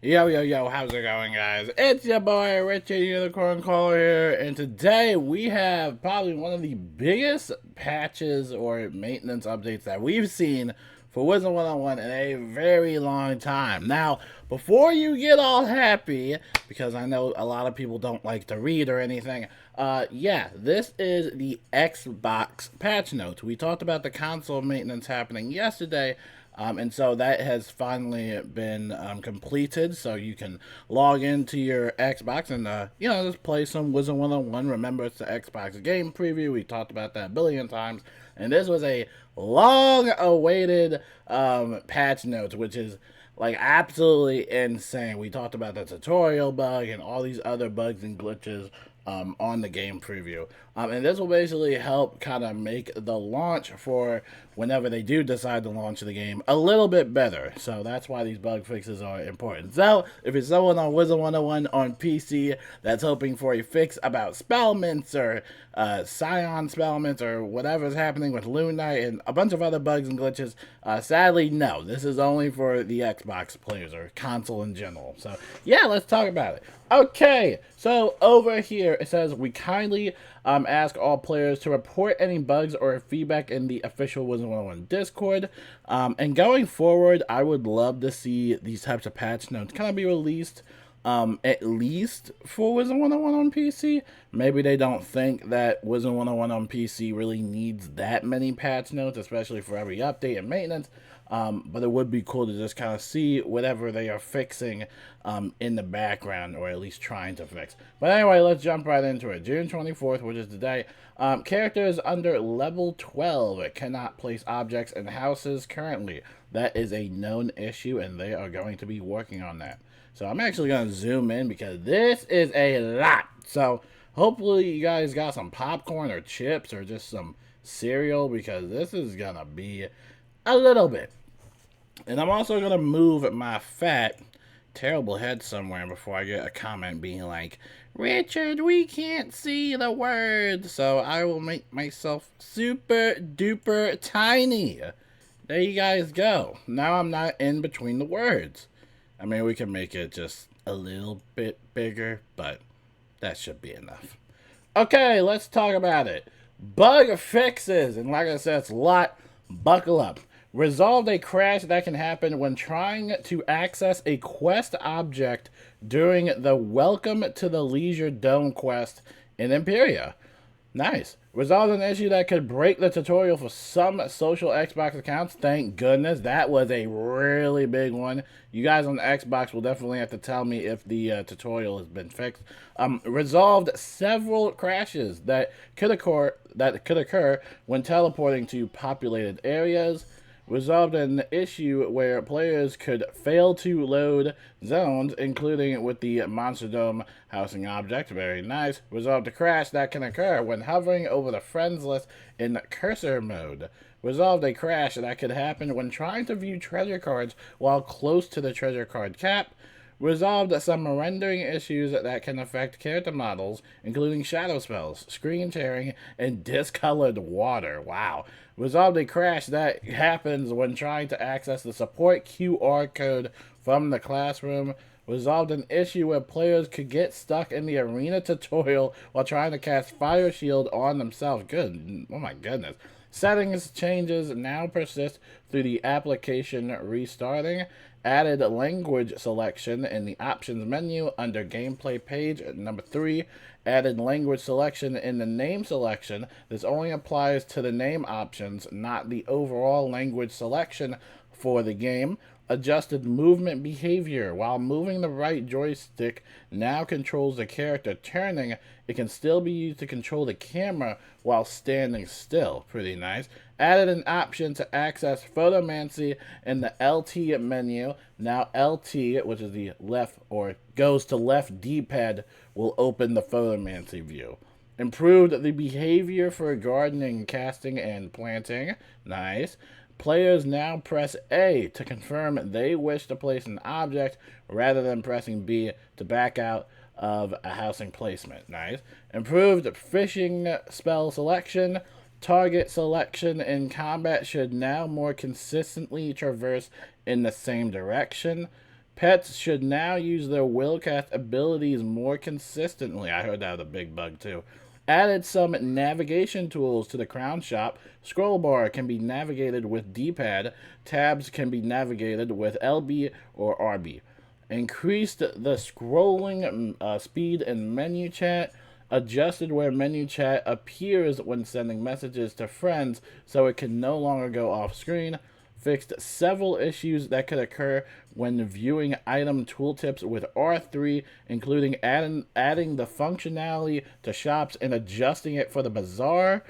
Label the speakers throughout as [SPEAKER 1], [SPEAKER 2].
[SPEAKER 1] Yo, how's it going, guys? It's your boy, Richard Unicorn Caller here, and today we have probably one of the biggest patches or maintenance updates that we've seen for WIZARD101 in a very long time. Now, before you get all happy, because I know a lot of people don't like to read or anything, yeah, this is the Xbox patch notes. We talked about the console maintenance happening yesterday, and so that has finally been completed. So you can log into your Xbox and, just play some WIZARD101. Remember, it's the Xbox game preview. We talked about that a billion times. And this was a long awaited patch notes, which is like absolutely insane. We talked about the tutorial bug and all these other bugs and glitches on the game preview. And this will basically help kind of make the launch for whenever they do decide to launch the game a little bit better. So that's why these bug fixes are important. So if you're someone on WIZARD101 on PC that's hoping for a fix about spellmints or Scion spellmints or whatever's happening with Loon Knight and a bunch of other bugs and glitches, sadly, no. This is only for the Xbox players or console in general. So yeah, let's talk about it. Okay, so over here it says we kindly ask all players to report any bugs or feedback in the official WIZARD101 Discord. And going forward, I would love to see these types of patch notes kind of be released at least for WIZARD101 on PC. Maybe they don't think that WIZARD101 on PC really needs that many patch notes, especially for every update and maintenance. But it would be cool to just kind of see whatever they are fixing in the background, or at least trying to fix. But anyway, let's jump right into it. June 24th, which is today. Characters under level 12 cannot place objects in houses currently. That is a known issue, and they are going to be working on that. So I'm actually going to zoom in because this is a lot. So hopefully you guys got some popcorn or chips or just some cereal, because this is going to be a little bit. And I'm also going to move my fat, terrible head somewhere before I get a comment being like, Richard, we can't see the words. So I will make myself super duper tiny. There you guys go. Now I'm not in between the words. I mean, we can make it just a little bit bigger, but that should be enough. Okay, let's talk about it. Bug fixes. And like I said, it's a lot. Buckle up. Resolved a crash that can happen when trying to access a quest object during the Welcome to the Leisure Dome quest in Imperia. Nice. Resolved an issue that could break the tutorial for some social Xbox accounts. Thank goodness. That was a really big one. You guys on the Xbox will definitely have to tell me if the tutorial has been fixed. Resolved several crashes that could occur when teleporting to populated areas. Resolved an issue where players could fail to load zones, including with the Monster Dome housing object. Very nice. Resolved a crash that can occur when hovering over the friends list in cursor mode. Resolved a crash that could happen when trying to view treasure cards while close to the treasure card cap. Resolved some rendering issues that can affect character models, including shadow spells, screen tearing, and discolored water. Wow. Resolved a crash that happens when trying to access the support QR code from the classroom. Resolved an issue where players could get stuck in the arena tutorial while trying to cast Fire Shield on themselves. Good. Oh my goodness. Settings changes now persist through the application restarting. Added language selection in the options menu under gameplay page. Number 3, added language selection in the name selection. This only applies to the name options, not the overall language selection for the game. Adjusted movement behavior. While moving the right joystick now controls the character turning, it can still be used to control the camera while standing still. Pretty nice. Added an option to access photomancy in the LT menu. Now LT, which is the left or goes to left D-pad, will open the photomancy view. Improved the behavior for gardening, casting, and planting. Nice. Players now press A to confirm they wish to place an object rather than pressing B to back out of a housing placement. Nice. Improved fishing spell selection. Target selection in combat should now more consistently traverse in the same direction. Pets should now use their willcast abilities more consistently. I heard that was a big bug too. Added some navigation tools to the crown shop. Scroll bar can be navigated with D-pad. Tabs can be navigated with LB or RB. Increased the scrolling speed in menu chat. Adjusted where menu chat appears when sending messages to friends so it can no longer go off screen. Fixed several issues that could occur when viewing item tooltips with R3, including adding the functionality to shops and adjusting it for the bazaar.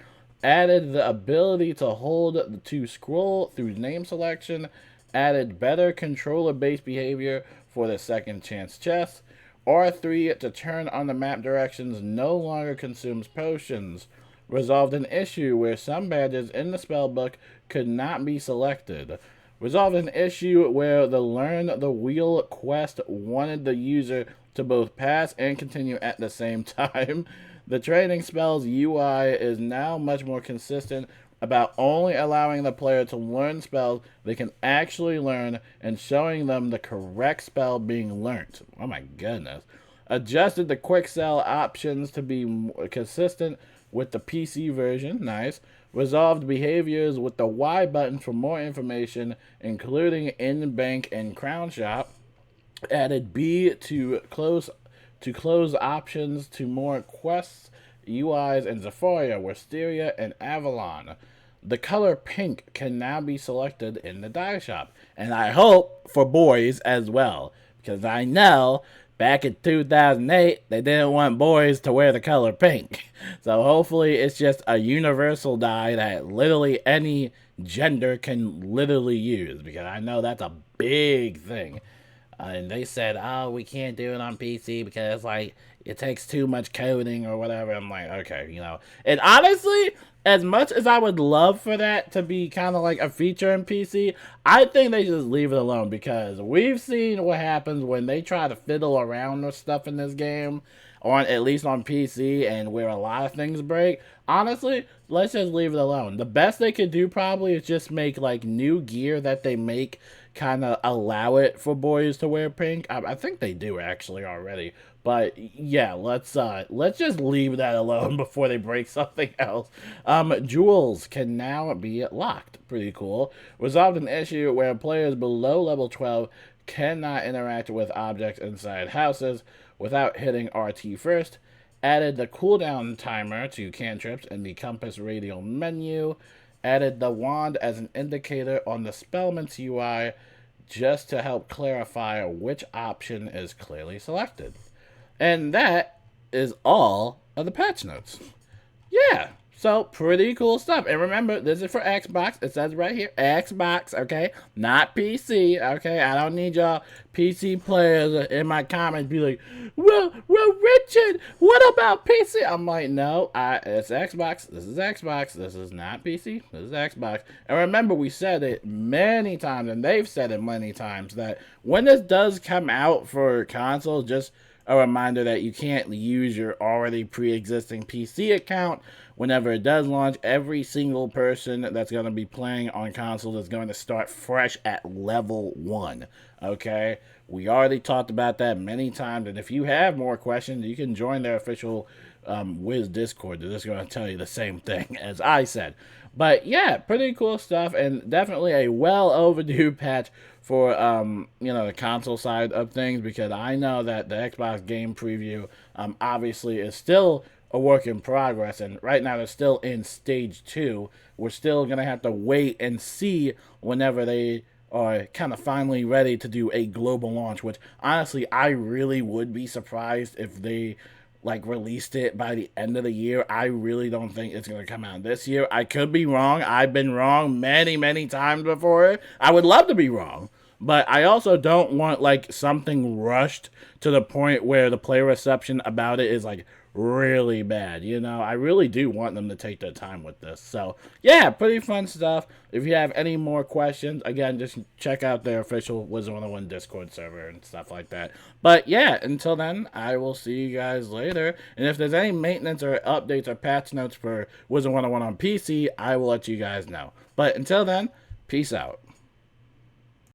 [SPEAKER 1] Added the ability to hold to scroll through name selection. Added better controller-based behavior for the second chance chest. R3 to turn on the map directions no longer consumes potions. Resolved an issue where some badges in the spellbook could not be selected. Resolved an issue where the Learn the Wheel quest wanted the user to both pass and continue at the same time. The training spells UI is now much more consistent about only allowing the player to learn spells they can actually learn and showing them the correct spell being learnt. Oh my goodness. Adjusted the quick sell options to be consistent with the PC version. Nice. Resolved behaviors with the Y button for more information, including in-bank and crown shop. Added B to close options to more quests, UIs, and Zephyria, Wisteria, and Avalon. The color pink can now be selected in the dye shop. And I hope for boys as well, because I know back in 2008, they didn't want boys to wear the color pink. So hopefully it's just a universal dye that literally any gender can literally use, because I know that's a big thing. And they said, oh, we can't do it on PC because, like, it takes too much coding or whatever. I'm like, okay, you know. And honestly, as much as I would love for that to be kind of like a feature in PC, I think they should just leave it alone, because we've seen what happens when they try to fiddle around with stuff in this game, on at least on PC, and where a lot of things break. Honestly, let's just leave it alone. The best they could do probably is just make, like, new gear that they make kind of allow it for boys to wear pink. I think they do actually already. But yeah, let's just leave that alone before they break something else. Jewels can now be locked. Pretty cool. Resolved an issue where players below level 12 cannot interact with objects inside houses without hitting RT first. Added the cooldown timer to cantrips in the compass radial menu. Added the wand as an indicator on the Spellman's UI just to help clarify which option is clearly selected. And that is all of the patch notes. Yeah, so pretty cool stuff. And remember, this is for Xbox. It says right here, Xbox, okay? Not PC, okay? I don't need y'all PC players in my comments be like, well, Richard, what about PC? I'm like, no, it's Xbox. This is Xbox. This is not PC. This is Xbox. And remember, we said it many times, and they've said it many times, that when this does come out for consoles, just a reminder that you can't use your already pre-existing PC account whenever it does launch. Every single person that's going to be playing on consoles is going to start fresh at level 1, okay? We already talked about that many times, and if you have more questions, you can join their official Wiz Discord. They're just going to tell you the same thing as I said. But yeah, pretty cool stuff, and definitely a well overdue patch for the console side of things, because I know that the Xbox game preview obviously is still a work in progress, and right now they're still in stage 2. We're still gonna have to wait and see whenever they are kind of finally ready to do a global launch, which honestly I really would be surprised if they released it by the end of the year. I really don't think it's going to come out this year. I could be wrong. I've been wrong many times before. I would love to be wrong, but I also don't want something rushed to the point where the player reception about it is really bad. I really do want them to take their time with this. So yeah, pretty fun stuff. If you have any more questions, again, just check out their official WIZARD101 Discord server and stuff like that. But yeah, until then, I will see you guys later. And if there's any maintenance or updates or patch notes for WIZARD101 on PC, I will let you guys know. But until then, peace out.